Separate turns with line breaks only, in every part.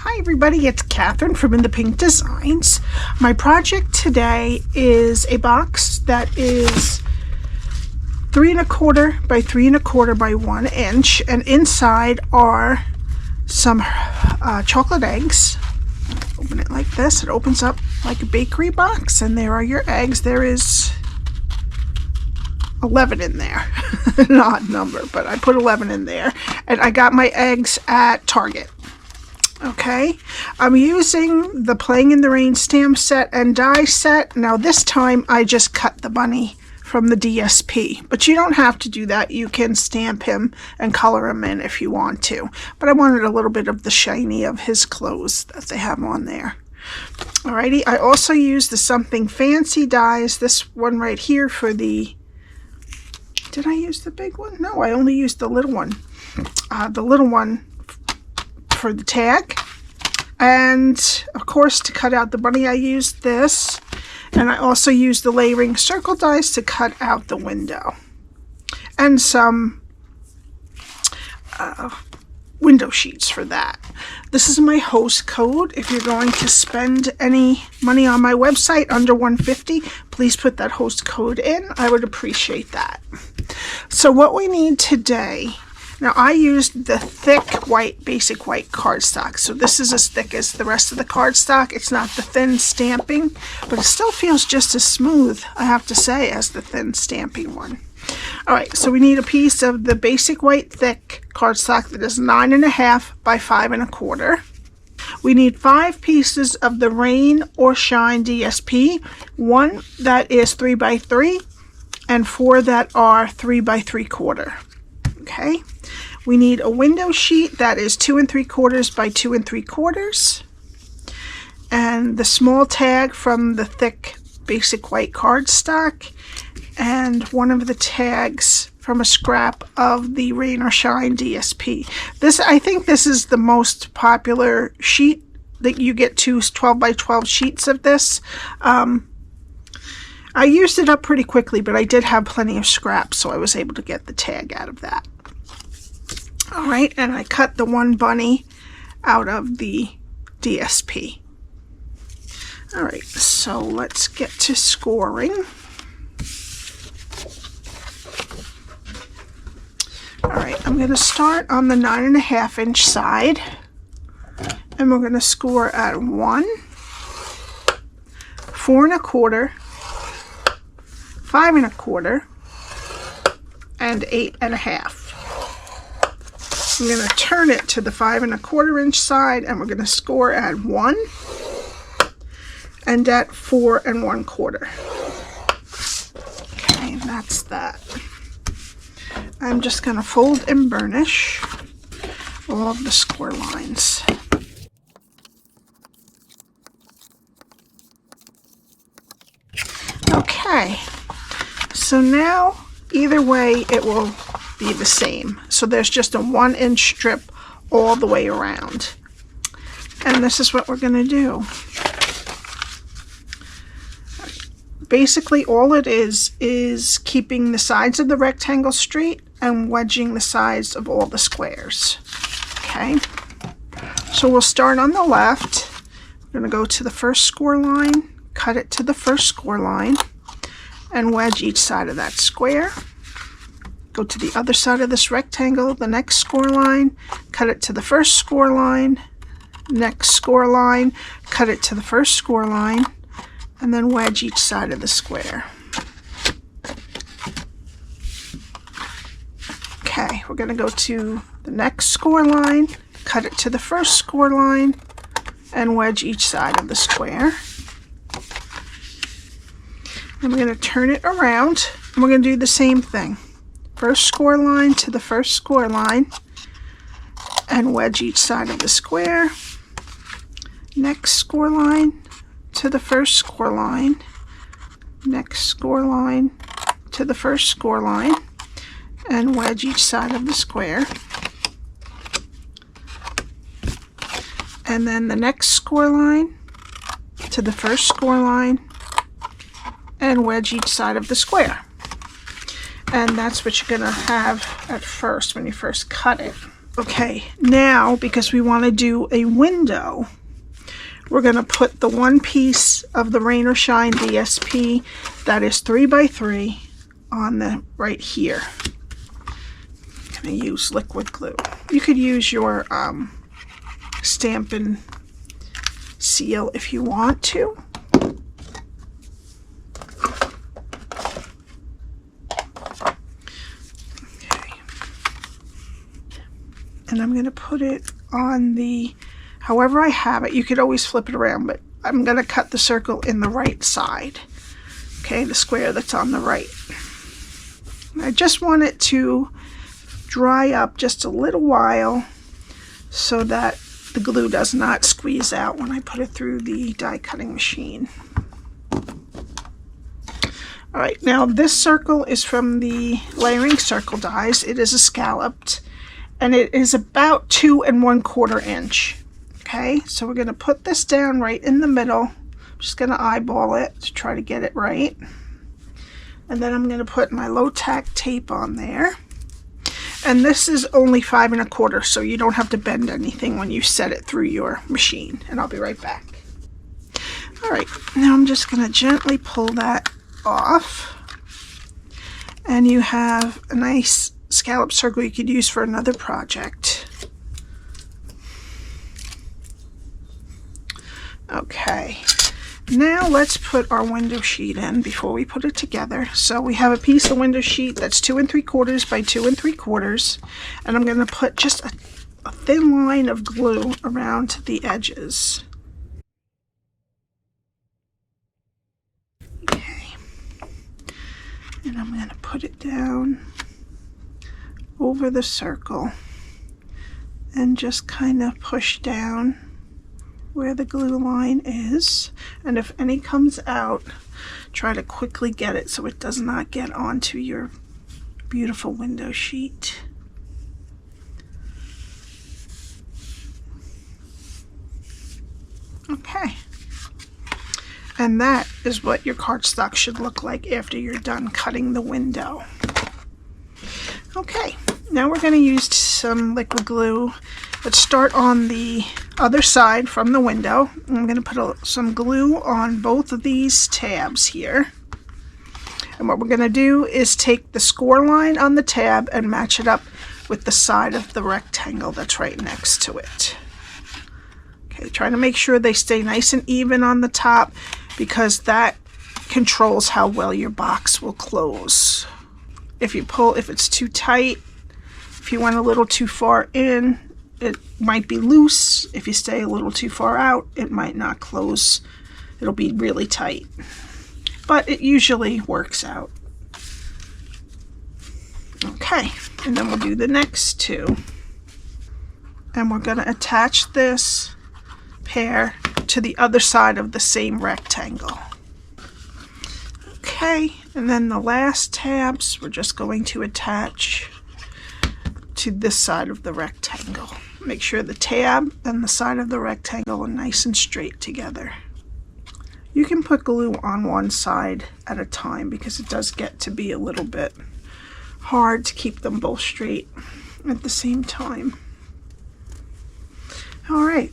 Hi everybody, it's Catherine from In the Pink Designs. My project today is a box that is 3 1/4 by 3 1/4 by 1 inch, and inside are some chocolate eggs. Open it like this. It opens up like a bakery box, and there are your eggs. There is 11 in there. An odd number, but I put 11 in there, and I got my eggs at Target. Okay, I'm using the Playing in the Rain stamp set and die set. Now this time I just cut the bunny from the DSP, but you don't have to do that. You can stamp him and color him in if you want to, but I wanted a little bit of the shiny of his clothes that they have on there. Alrighty, I also used the Something Fancy dies, this one right here for the, did I use the big one? No, I only used the little one. The little one for the tag, and of course to cut out the bunny I used this, and I also used the layering circle dies to cut out the window, and some window sheets for that. This is my host code. If you're going to spend any money on my website under $150, please put that host code in. I would appreciate that. So what we need today, now I used the thick white, basic white cardstock. So this is as thick as the rest of the cardstock. It's not the thin stamping, but it still feels just as smooth, I have to say, as the thin stamping one. Alright, so we need a piece of the basic white thick cardstock that is 9 1/2 by 5 1/4. We need 5 pieces of the Rain or Shine DSP, 1 that is 3 by 3 and 4 that are 3 by 3/4. Okay, we need a window sheet that is 2 3/4 by 2 3/4, and the small tag from the thick basic white cardstock, and one of the tags from a scrap of the Rain or Shine DSP. I think this is the most popular sheet that you get, 2 12 by 12 sheets of this. I used it up pretty quickly, but I did have plenty of scraps, so I was able to get the tag out of that. Alright, and I cut the one bunny out of the DSP. Alright, so let's get to scoring. Alright, I'm going to start on the 9 1/2 inch side, and we're going to score at 1, 4 1/4, 5 1/4, and 8 1/2. I'm going to turn it to the 5 1/4 inch side, and we're going to score at 1 and at 4 1/4. Okay, and that's that. I'm just going to fold and burnish all of the score lines. Okay, so now either way it will be the same. So there's just a 1 inch strip all the way around. And this is what we're going to do. Basically all it is keeping the sides of the rectangle straight and wedging the sides of all the squares. Okay, so we'll start on the left. We're going to go to the first score line, cut it to the first score line, and wedge each side of that square. Go to the other side of this rectangle, the next score line, cut it to the first score line, next score line, cut it to the first score line, and then wedge each side of the square. Okay, we're going to go to the next score line, cut it to the first score line, and wedge each side of the square. And we're going to turn it around, and we're going to do the same thing. First score line to the first score line, and wedge each side of the square. Next score line to the first score line, next score line to the first score line, and wedge each side of the square. And then the next score line to the first score line, and wedge each side of the square. And that's what you're going to have at first when you first cut it. Okay, now because we want to do a window, we're going to put the one piece of the Rain or Shine DSP that is 3x3 on the right here. I'm going to use liquid glue. You could use your Stampin' seal if you want to. Okay. And I'm going to put it on the, however I have it. You could always flip it around, but I'm going to cut the circle in the right side. Okay, the square that's on the right. I just want it to dry up just a little while so that the glue does not squeeze out when I put it through the die cutting machine. Alright, now this circle is from the Layering Circle dies. It is a scalloped, and it is about 2 1/4 inch. Okay, so we're going to put this down right in the middle. I'm just going to eyeball it to try to get it right. And then I'm going to put my low tack tape on there. And this is only 5 1/4, so you don't have to bend anything when you set it through your machine. And I'll be right back. Alright, now I'm just going to gently pull that off. And you have a nice scallop circle you could use for another project. Okay, now let's put our window sheet in before we put it together. So we have a piece of window sheet that's 2 3/4 by 2 3/4, and I'm going to put just a thin line of glue around the edges. Okay, and I'm going to put it down over the circle and just kind of push down where the glue line is, and if any comes out, try to quickly get it so it does not get onto your beautiful window sheet. Okay, and that is what your cardstock should look like after you're done cutting the window. Okay, now we're going to use some liquid glue. Let's start on the other side from the window. I'm going to put some glue on both of these tabs here. And what we're going to do is take the score line on the tab and match it up with the side of the rectangle that's right next to it. Okay, try to make sure they stay nice and even on the top, because that controls how well your box will close. If it's too tight, if you went a little too far in, it might be loose. If you stay a little too far out, it might not close. It'll be really tight. But it usually works out. Okay, and then we'll do the next two. And we're going to attach this pair to the other side of the same rectangle. Okay, and then the last tabs we're just going to attach to this side of the rectangle. Make sure the tab and the side of the rectangle are nice and straight together. You can put glue on one side at a time because it does get to be a little bit hard to keep them both straight at the same time. Alright.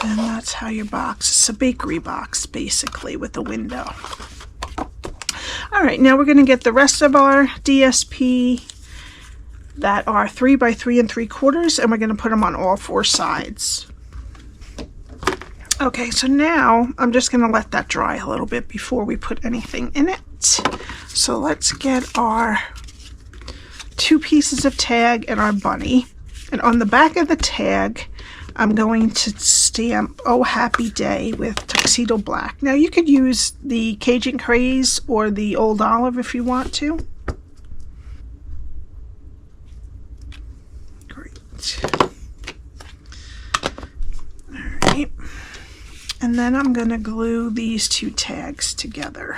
And that's how your box, it's a bakery box basically with a window. Alright, now we're going to get the rest of our DSP that are 3 by 3 3/4, and we're going to put them on all 4 sides. Okay, so now I'm just going to let that dry a little bit before we put anything in it. So let's get our 2 pieces of tag and our bunny. And on the back of the tag, I'm going to stamp "Oh Happy Day" with Tuxedo Black. Now you could use the Cajun Craze or the Old Olive if you want to. Great. Alright. And then I'm going to glue these 2 tags together.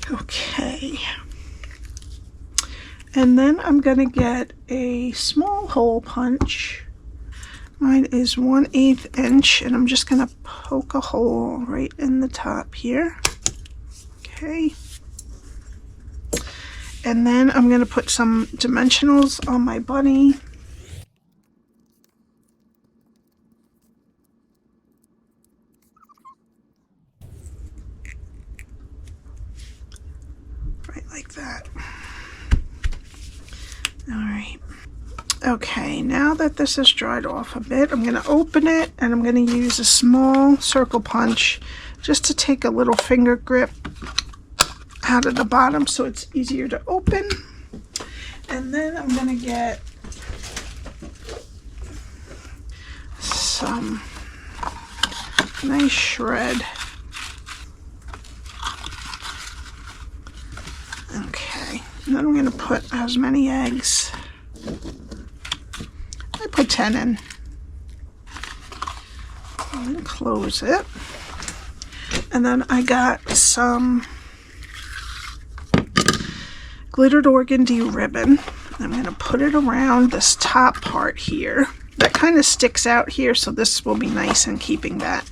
Okay. And then I'm going to get a small hole punch. Mine is 1/8 inch, and I'm just going to poke a hole right in the top here. Okay. And then I'm going to put some dimensionals on my bunny. Right like that. All right. Okay, now that this has dried off a bit, I'm going to open it and I'm going to use a small circle punch just to take a little finger grip out of the bottom so it's easier to open. And then I'm going to get some nice shred. Okay, and then I'm going to put as many eggs. I put 10 in. And then close it. And then I got some glittered organdy ribbon. I'm going to put it around this top part here. That kind of sticks out here, so this will be nice in keeping that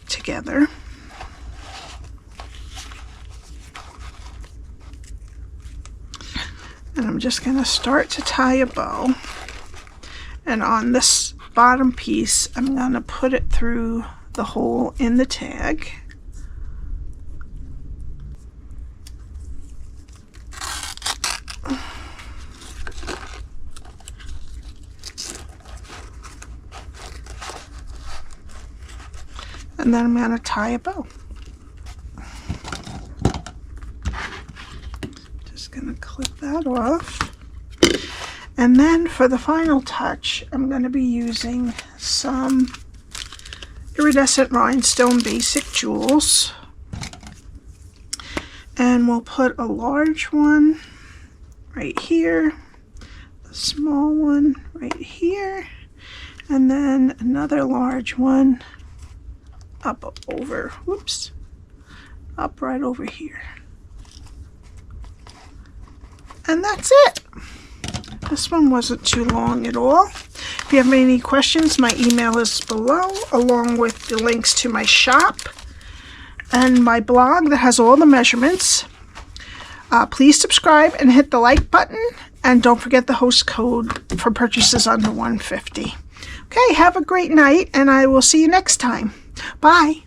together. And I'm just going to start to tie a bow. And on this bottom piece, I'm going to put it through the hole in the tag. And then I'm going to tie a bow. Just going to clip that off. And then for the final touch, I'm going to be using some Iridescent Rhinestone Basic Jewels. And we'll put a large one right here, a small one right here, and then another large one up over, whoops, up right over here. And that's it. This one wasn't too long at all. If you have any questions, my email is below, along with the links to my shop and my blog that has all the measurements. Please subscribe and hit the like button, and don't forget the host code for purchases under $150. Okay, have a great night, and I will see you next time. Bye.